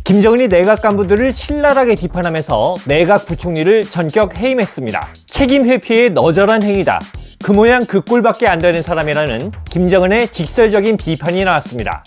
김정은이 내각 간부들을 신랄하게 비판하면서 내각 부총리를 전격 해임했습니다. 책임 회피의 너절한 행위다. 그 모양 그 꼴밖에 안 되는 사람이라는 김정은의 직설적인 비판이 나왔습니다.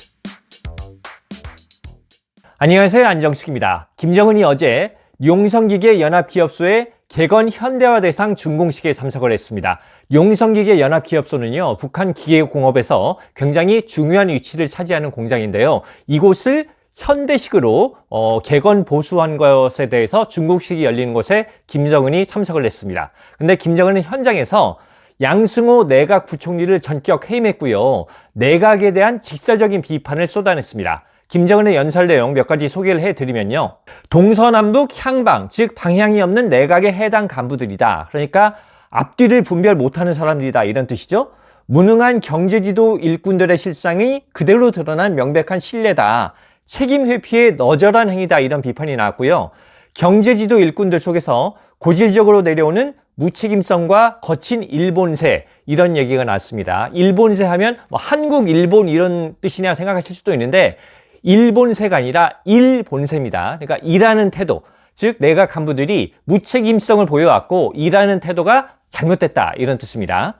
안녕하세요, 안정식입니다. 김정은이 어제 용성기계 연합기업소의 개건 현대화 대상 준공식에 참석을 했습니다. 용성기계 연합기업소는요, 북한 기계공업에서 굉장히 중요한 위치를 차지하는 공장인데요. 이곳을 현대식으로 개건 보수한 것에 대해서 준공식이 열리는 곳에 김정은이 참석을 했습니다. 근데 김정은은 현장에서 양승호 내각 부총리를 전격 해임했고요. 내각에 대한 직설적인 비판을 쏟아냈습니다. 김정은의 연설 내용 몇 가지 소개를 해드리면요. 동서남북 향방, 즉 방향이 없는 내각에 해당 간부들이다. 그러니까 앞뒤를 분별 못하는 사람들이다, 이런 뜻이죠. 무능한 경제지도 일꾼들의 실상이 그대로 드러난 명백한 신뢰다. 책임 회피의 너절한 행위다, 이런 비판이 나왔고요. 경제지도 일꾼들 속에서 고질적으로 내려오는 무책임성과 거친 일본세, 이런 얘기가 나왔습니다. 일본세 하면 한국, 일본 이런 뜻이냐 생각하실 수도 있는데 일본세가 아니라 일본세입니다. 그러니까 일하는 태도, 즉 내각 간부들이 무책임성을 보여왔고 일하는 태도가 잘못됐다, 이런 뜻입니다.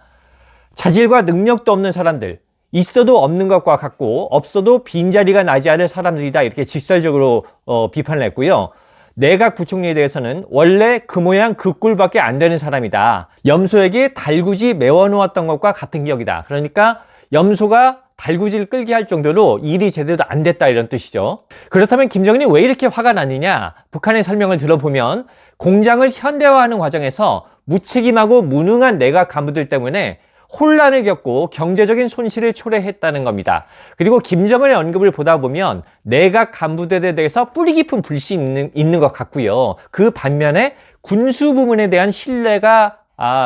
자질과 능력도 없는 사람들, 있어도 없는 것과 같고 없어도 빈자리가 나지 않을 사람들이다, 이렇게 직설적으로 비판을 했고요. 내각 부총리에 대해서는 원래 그 모양 그 꼴밖에 안 되는 사람이다. 염소에게 달구지 메워놓았던 것과 같은 기억이다. 그러니까 염소가 달구지를 끌게 할 정도로 일이 제대로 안 됐다, 이런 뜻이죠. 그렇다면 김정은이 왜 이렇게 화가 났느냐? 북한의 설명을 들어보면 공장을 현대화하는 과정에서 무책임하고 무능한 내각 간부들 때문에 혼란을 겪고 경제적인 손실을 초래했다는 겁니다. 그리고 김정은의 언급을 보다 보면 내각 간부들에 대해서 뿌리 깊은 불신이 있는 것 같고요. 그 반면에 군수 부문에 대한 신뢰가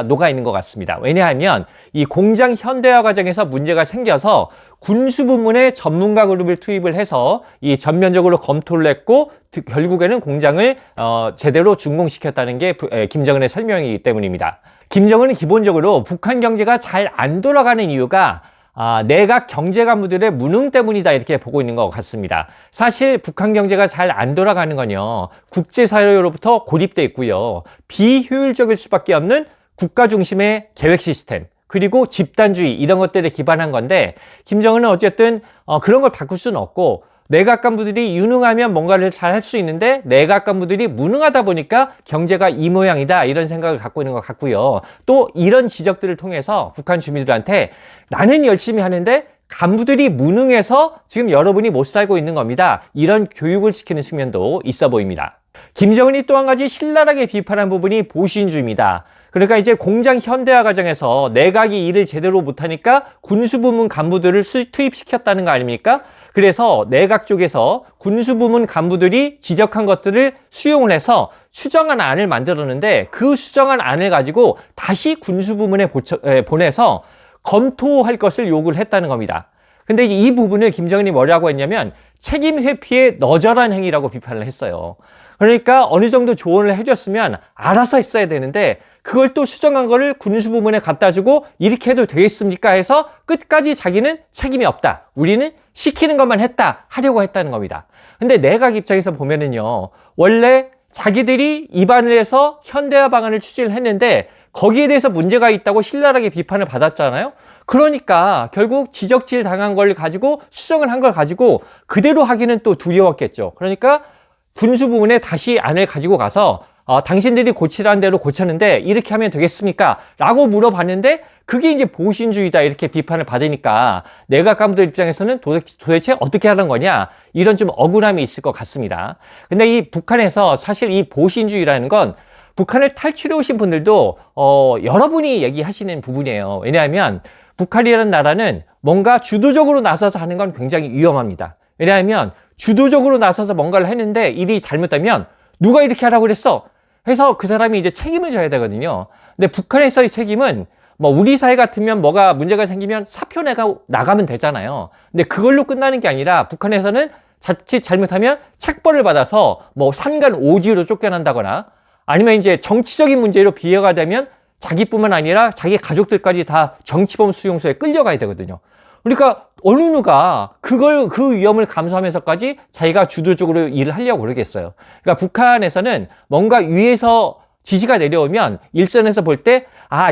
녹아 있는 것 같습니다. 왜냐하면 이 공장 현대화 과정에서 문제가 생겨서 군수 부문의 전문가 그룹을 투입을 해서 이 전면적으로 검토를 했고 결국에는 공장을 제대로 준공시켰다는 게 김정은의 설명이기 때문입니다. 김정은은 기본적으로 북한 경제가 잘 안 돌아가는 이유가 내각 경제 간부들의 무능 때문이다, 이렇게 보고 있는 것 같습니다. 사실 북한 경제가 잘 안 돌아가는 건요, 국제사회로부터 고립돼 있고요, 비효율적일 수밖에 없는 국가 중심의 계획 시스템, 그리고 집단주의, 이런 것들에 기반한 건데 김정은은 어쨌든 그런 걸 바꿀 수는 없고 내각 간부들이 유능하면 뭔가를 잘 할 수 있는데 내각 간부들이 무능하다 보니까 경제가 이 모양이다, 이런 생각을 갖고 있는 것 같고요. 또 이런 지적들을 통해서 북한 주민들한테 나는 열심히 하는데 간부들이 무능해서 지금 여러분이 못 살고 있는 겁니다, 이런 교육을 시키는 측면도 있어 보입니다. 김정은이 또 한 가지 신랄하게 비판한 부분이 보신주의입니다. 그러니까 이제 공장 현대화 과정에서 내각이 일을 제대로 못하니까 군수부문 간부들을 투입시켰다는 거 아닙니까? 그래서 내각 쪽에서 군수부문 간부들이 지적한 것들을 수용을 해서 수정한 안을 만들었는데 그 수정한 안을 가지고 다시 군수부문에 보내서 검토할 것을 요구를 했다는 겁니다. 근데 이 부분을 김정은이 뭐라고 했냐면 책임 회피의 너절한 행위라고 비판을 했어요. 그러니까 어느 정도 조언을 해줬으면 알아서 했어야 되는데 그걸 또 수정한 거를 군수부문에 갖다 주고 이렇게 해도 되겠습니까 해서 끝까지 자기는 책임이 없다, 우리는 시키는 것만 하려고 했다는 겁니다. 근데 내각 입장에서 보면은요, 원래 자기들이 입안을 해서 현대화 방안을 추진을 했는데 거기에 대해서 문제가 있다고 신랄하게 비판을 받았잖아요. 그러니까 결국 지적질 당한 걸 가지고 수정을 한 걸 가지고 그대로 하기는 또 두려웠겠죠. 그러니까 군수부문에 다시 안을 가지고 가서 당신들이 고치라는 대로 고쳤는데 이렇게 하면 되겠습니까? 라고 물어봤는데 그게 이제 보신주의다, 이렇게 비판을 받으니까 내각 간부들 입장에서는 도대체 어떻게 하는 거냐, 이런 좀 억울함이 있을 것 같습니다. 근데 이 북한에서 사실 이 보신주의라는 건 북한을 탈출해 오신 분들도 여러분이 얘기하시는 부분이에요. 왜냐하면 북한이라는 나라는 뭔가 주도적으로 나서서 하는 건 굉장히 위험합니다. 왜냐하면 주도적으로 나서서 뭔가를 했는데 일이 잘못되면 누가 이렇게 하라고 그랬어? 해서 그 사람이 이제 책임을 져야 되거든요. 근데 북한에서의 책임은 우리 사회 같으면 뭐가 문제가 생기면 사표 나가면 되잖아요. 근데 그걸로 끝나는 게 아니라 북한에서는 자칫 잘못하면 책벌을 받아서 산간 오지로 쫓겨난다거나 아니면 이제 정치적인 문제로 비화가 되면 자기뿐만 아니라 자기 가족들까지 다 정치범 수용소에 끌려가야 되거든요. 그러니까 어느 누가 그 위험을 감수하면서까지 자기가 주도적으로 일을 하려고 그러겠어요. 그러니까 북한에서는 뭔가 위에서 지시가 내려오면 일선에서 볼 때,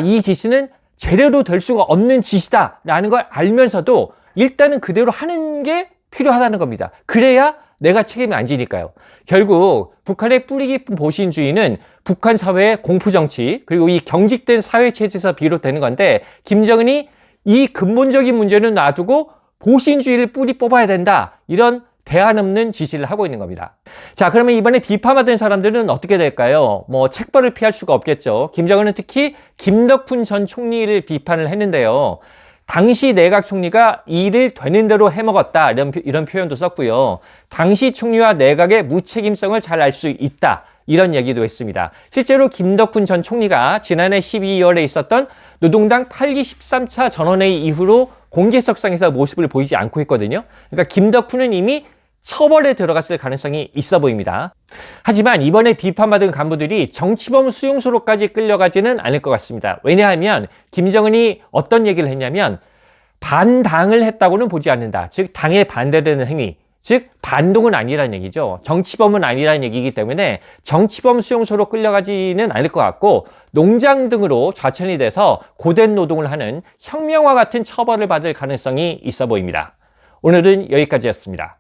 이 지시는 제대로 될 수가 없는 지시다라는 걸 알면서도 일단은 그대로 하는 게 필요하다는 겁니다. 그래야 내가 책임이 안 지니까요. 결국 북한의 뿌리 깊은 보신주의는 북한 사회의 공포정치, 그리고 이 경직된 사회체제에서 비롯되는 건데, 김정은이 이 근본적인 문제는 놔두고 보신주의를 뿌리 뽑아야 된다, 이런 대안 없는 지시를 하고 있는 겁니다. 자, 그러면 이번에 비판받은 사람들은 어떻게 될까요? 책벌을 피할 수가 없겠죠. 김정은은 특히 김덕훈 전 총리를 비판을 했는데요. 당시 내각 총리가 일을 되는 대로 해먹었다, 이런 표현도 썼고요. 당시 총리와 내각의 무책임성을 잘 알 수 있다, 이런 얘기도 했습니다. 실제로 김덕훈 전 총리가 지난해 12월에 있었던 노동당 8기 13차 전원회의 이후로 공개석상에서 모습을 보이지 않고 있거든요. 그러니까 김덕훈은 이미 처벌에 들어갔을 가능성이 있어 보입니다. 하지만 이번에 비판받은 간부들이 정치범 수용소로까지 끌려가지는 않을 것 같습니다. 왜냐하면 김정은이 어떤 얘기를 했냐면, 반당을 했다고는 보지 않는다. 즉 당에 반대되는 행위, 즉 반동은 아니라는 얘기죠. 정치범은 아니라는 얘기이기 때문에 정치범 수용소로 끌려가지는 않을 것 같고, 농장 등으로 좌천이 돼서 고된 노동을 하는 혁명과 같은 처벌을 받을 가능성이 있어 보입니다. 오늘은 여기까지였습니다.